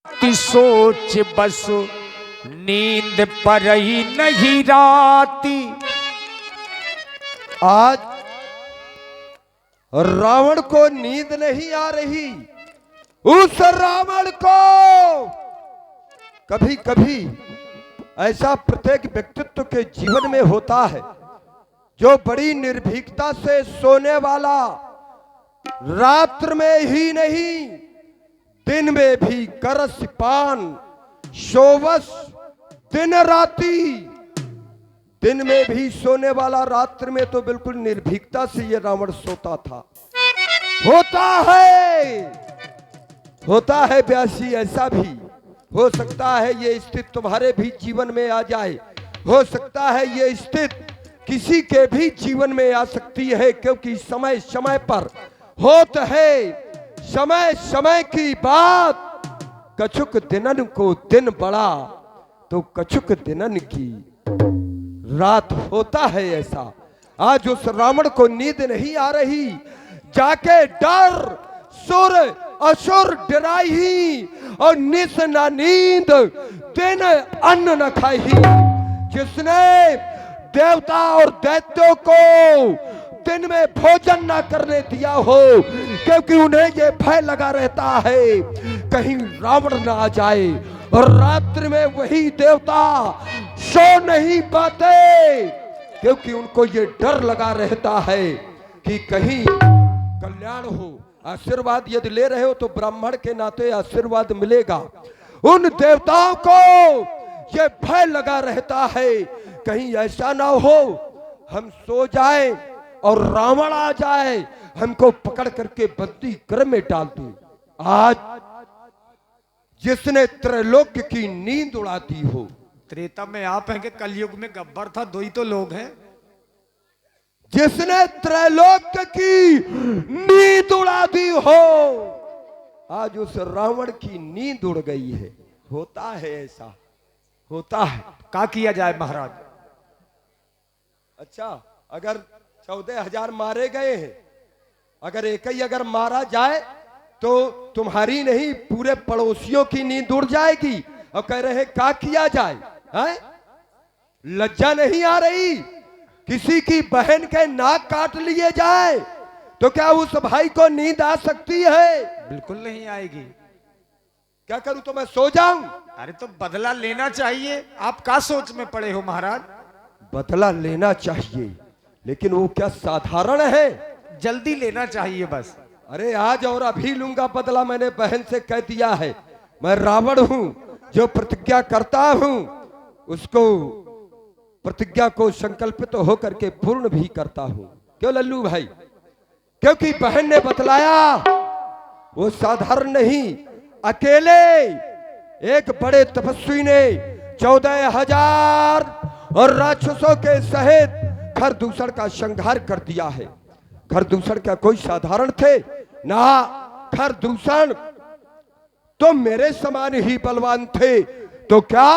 ती सोच बस नींद पर ही नहीं राती। आज रावण को नींद नहीं आ रही। उस रावण को कभी कभी ऐसा प्रत्येक व्यक्तित्व के जीवन में होता है जो बड़ी निर्भीकता से सोने वाला, रात्र में ही नहीं दिन में भी करस पान सोवस दिन राती। दिन में भी सोने वाला, रात्र में तो बिल्कुल निर्भीकता से ये रावण सोता था। होता है व्यासी, ऐसा भी हो सकता है ये स्थिति तुम्हारे भी जीवन में आ जाए। हो सकता है ये स्थिति किसी के भी जीवन में आ सकती है, क्योंकि समय समय पर होत है। समय समय की बात, कछुक दिनन को दिन बड़ा तो कछुक दिनन की रात होता है ऐसा। आज उस रावण को नींद नहीं आ रही, जाके डर सुर असुर डराई और निस न नींद दिन अन्न न खाई। जिसने देवता और दैत्यों को दिन में भोजन ना करने दिया हो, क्योंकि उन्हें ये भय लगा रहता है कहीं रावण ना आ जाए। और रात्रि में वही देवता सो नहीं पाते, क्योंकि उनको ये डर लगा रहता है कि कहीं कल्याण हो। आशीर्वाद यदि ले रहे हो तो ब्राह्मण के नाते आशीर्वाद मिलेगा। उन देवताओं को ये भय लगा रहता है कहीं ऐसा ना हो हम सो जाए और रावण आ जाए, हमको पकड़ करके बंदी गृह में डाल दे। आज जिसने त्रैलोक्य की नींद उड़ा दी हो। त्रेता में आप हैं कि कलयुग में गब्बर था, दो ही तो लोग हैं। जिसने त्रैलोक्य की नींद उड़ा दी हो, आज उस रावण की नींद उड़ गई है। होता है ऐसा, होता है। क्या किया जाए महाराज? अच्छा, अगर 14,000 मारे गए हैं, अगर एक ही अगर मारा जाए तो तुम्हारी नहीं पूरे पड़ोसियों की नींद उड़ जाएगी। और कह रहे हैं क्या किया जाए, है? लज्जा नहीं आ रही? किसी की बहन के नाक काट लिए जाए तो क्या उस भाई को नींद आ सकती है? बिल्कुल नहीं आएगी। क्या करूं, तो मैं सो जाऊं? अरे तो बदला लेना चाहिए। आप क्या सोच में पड़े हो महाराज? बदला लेना चाहिए, लेकिन वो क्या साधारण है? जल्दी लेना चाहिए बस। अरे आज और अभी लूंगा बदला। मैंने बहन से कह दिया है मैं रावण हूं, जो प्रतिज्ञा करता हूं उसको प्रतिज्ञा को संकल्पित तो होकर के पूर्ण भी करता हूं। क्यों लल्लू भाई? क्योंकि बहन ने बतलाया वो साधारण नहीं। अकेले एक बड़े तपस्वी ने 14,000 और राक्षसों के सहित खरदूषण का संहार कर दिया है। खरदूषण क्या कोई साधारण थे? ना, खरदूषण तो मेरे समान ही बलवान थे। तो क्या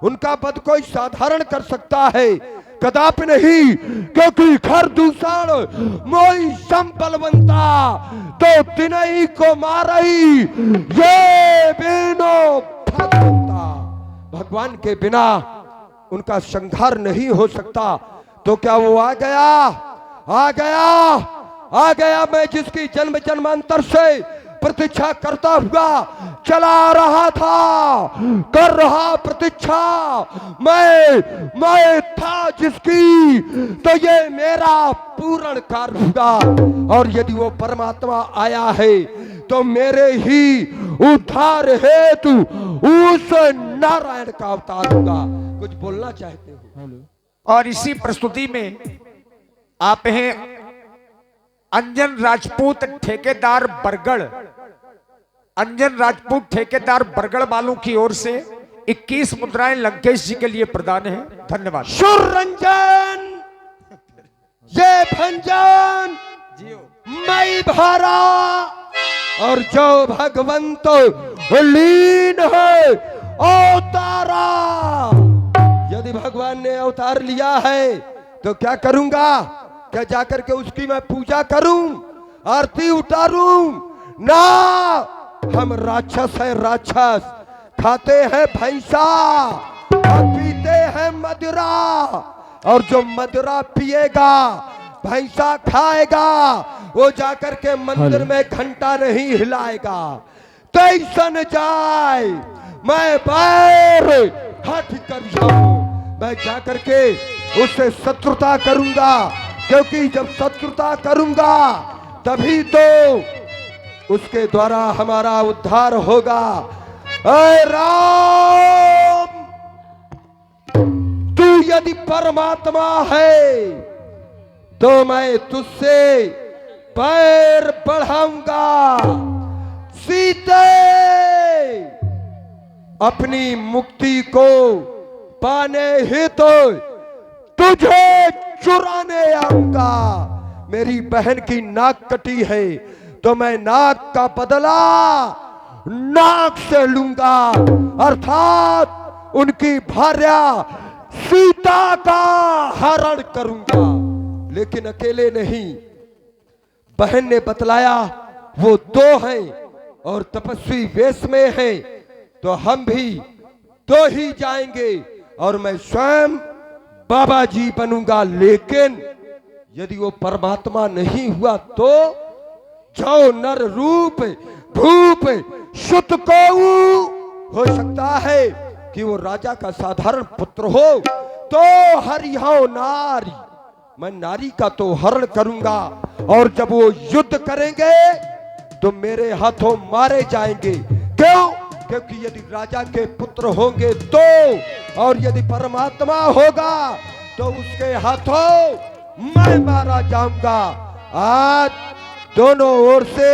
उनका वध कोई साधारण कर सकता है? कदापि नहीं, क्योंकि खरदूषण मोई सम बलवंता तो तिनई को मारई ये बिनो भगवंता। भगवान के बिना उनका संहार नहीं हो सकता। तो क्या वो आ गया? आ गया, आ गया। मैं जिसकी जन्म जन्मांतर से प्रतीक्षा करता हुआ चला रहा था, कर रहा प्रतीक्षा, मैं था जिसकी, तो ये मेरा पूर्ण कार्य हुआ। और यदि वो परमात्मा आया है तो मेरे ही उद्धार हेतु उस नारायण का अवतार होगा। कुछ बोलना चाहते हो? और इसी प्रस्तुति में आप हैं अंजन राजपूत ठेकेदार बरगढ़। अंजन राजपूत ठेकेदार बरगढ़ वालों की ओर से 21 मुद्राएं लंकेश जी के लिए प्रदान है। धन्यवाद। सुररंजन ये भंजन मई भारा और जो भगवंत लीन है अवतारा। यदि भगवान ने अवतार लिया है तो क्या करूंगा? क्या जाकर के उसकी मैं पूजा करूं, आरती उतारूं? ना, हम राक्षस है राक्षस, खाते हैं भैंसा और पीते हैं मदिरा, और जो मदिरा पिएगा भैंसा खाएगा वो जाकर के मंदिर में घंटा नहीं हिलाएगा। तैसन जाए मैं बैर हट कर जाऊं, मैं जाकर के उससे शत्रुता करूंगा, क्योंकि जब शत्रुता करूंगा तभी तो उसके द्वारा हमारा उद्धार होगा। ऐ राम, तू यदि परमात्मा है तो मैं तुझसे पैर बढ़ाऊंगा। सीते, अपनी मुक्ति को पाने हेतु तुझे चुराने आऊंगा। मेरी बहन की नाक कटी है तो मैं नाक का बदला नाक से लूंगा, अर्थात उनकी भार्या सीता का हरण करूंगा। लेकिन अकेले नहीं, बहन ने बतलाया वो दो हैं और तपस्वी वेश में हैं, तो हम भी दो ही जाएंगे और मैं स्वयं बाबा जी बनूंगा। लेकिन यदि वो परमात्मा नहीं हुआ तो जो नर रूप भूप शुद्ध को हो सकता है कि वो राजा का साधारण पुत्र हो, तो हरिहो नारी, मैं नारी का तो हरण करूंगा, और जब वो युद्ध करेंगे तो मेरे हाथों मारे जाएंगे। क्यों? क्योंकि यदि राजा के पुत्र होंगे तो, और यदि परमात्मा होगा तो उसके हाथों मैं मारा जाऊंगा। आज दोनों ओर से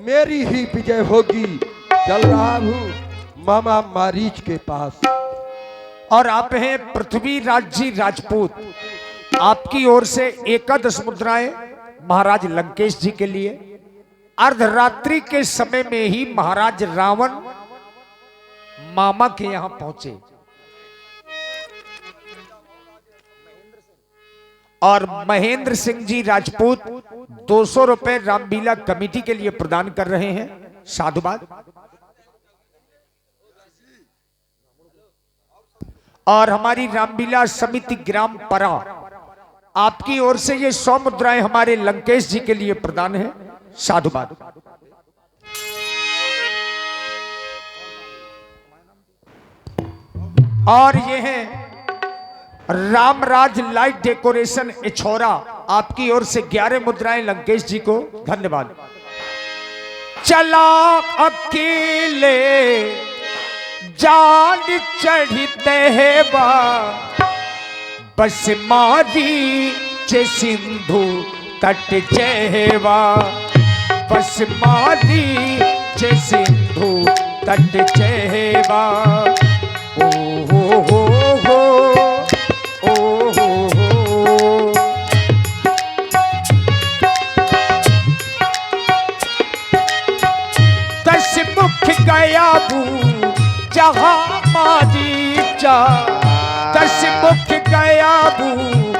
मेरी ही विजय होगी। चल रहा हूं मामा मारीच के पास। और आप हैं पृथ्वीराज जी राजपूत, आपकी ओर से एकादश मुद्राएं महाराज लंकेश जी के लिए। अर्धरात्रि के समय में ही महाराज रावण मामा के यहां पहुंचे और महेंद्र सिंह जी राजपूत 200 रुपए रामलीला कमेटी के लिए प्रदान कर रहे हैं। साधुवाद। और हमारी रामलीला समिति ग्राम परा, आपकी ओर से ये 100 मुद्राएं हमारे लंकेश जी के लिए प्रदान है। साधुवाद। और ये है रामराज लाइट डेकोरेशन इछोरा, आपकी ओर से 11 मुद्राएं लंकेश जी को। धन्यवाद। चला अकेले जान चढ़ते है बा, बस मारी चे सिंधु तट चेवा, बस मारी चे सिंधु तट चेवा। ओ हो हो हो, ओ हो हो। दस मुख गया बू जहां मारी जा, दस मुख गया बू